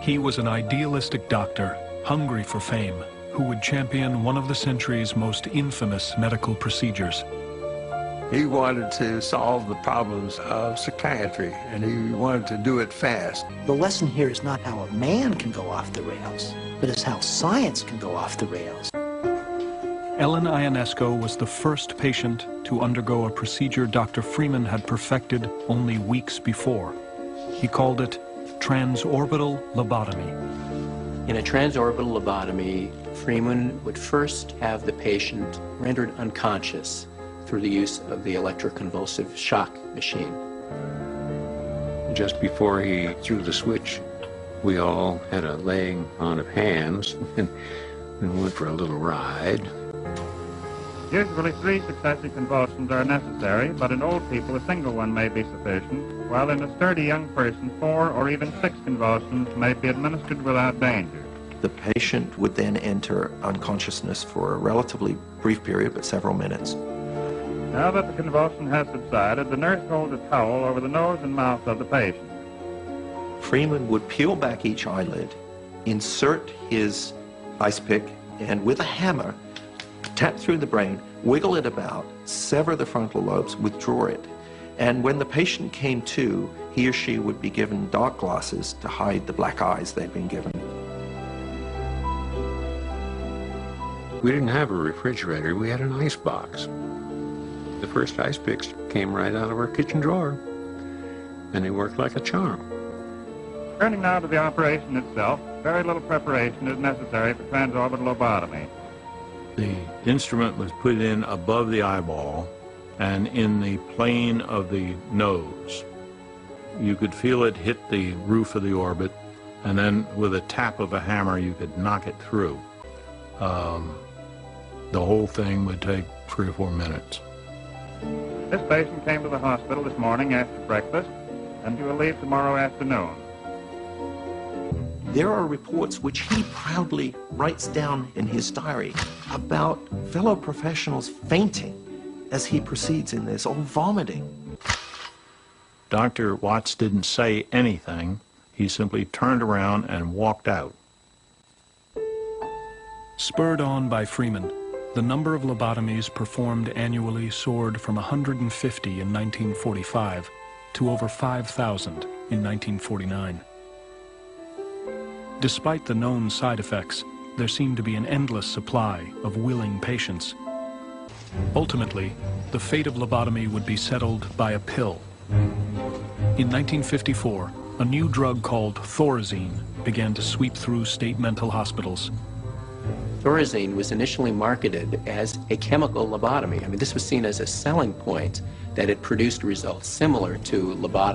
He was an idealistic doctor, hungry for fame, who would champion one of the century's most infamous medical procedures. He wanted to solve the problems of psychiatry, and he wanted to do it fast. The lesson here is not how a man can go off the rails, but is how science can go off the rails. Ellen Ionesco was the first patient to undergo a procedure Dr. Freeman had perfected only weeks before. He called it transorbital lobotomy. In a transorbital lobotomy, Freeman would first have the patient rendered unconscious through the use of the electroconvulsive shock machine. Just before he threw the switch, we all had a laying on of hands and went for a little ride. Usually 3 successive convulsions are necessary, but in old people a single one may be sufficient, while in a sturdy young person 4 or even 6 convulsions may be administered without danger. The patient would then enter unconsciousness for a relatively brief period, but several minutes. Now that the convulsion has subsided, the nurse holds a towel over the nose and mouth of the patient. Freeman would peel back each eyelid, insert his ice pick, and with a hammer, tap through the brain, wiggle it about, sever the frontal lobes, withdraw it. And when the patient came to, he or she would be given dark glasses to hide the black eyes they'd been given. We didn't have a refrigerator, we had an ice box. The first ice picks came right out of our kitchen drawer, and they worked like a charm. Turning now to the operation itself, very little preparation is necessary for transorbital lobotomy. The instrument was put in above the eyeball and in the plane of the nose. You could feel it hit the roof of the orbit, and then with a tap of a hammer you could knock it through. The whole thing would take 3 or 4 minutes. This patient came to the hospital this morning after breakfast, and he will leave tomorrow afternoon. There are reports which he proudly writes down in his diary about fellow professionals fainting as he proceeds in this, or vomiting. Dr. Watts didn't say anything. He simply turned around and walked out. Spurred on by Freeman, the number of lobotomies performed annually soared from 150 in 1945 to over 5,000 in 1949. Despite the known side effects, there seemed to be an endless supply of willing patients. Ultimately, the fate of lobotomy would be settled by a pill. In 1954, a new drug called Thorazine began to sweep through state mental hospitals. Thorazine was initially marketed as a chemical lobotomy. I mean, this was seen as a selling point that it produced results similar to lobotomy.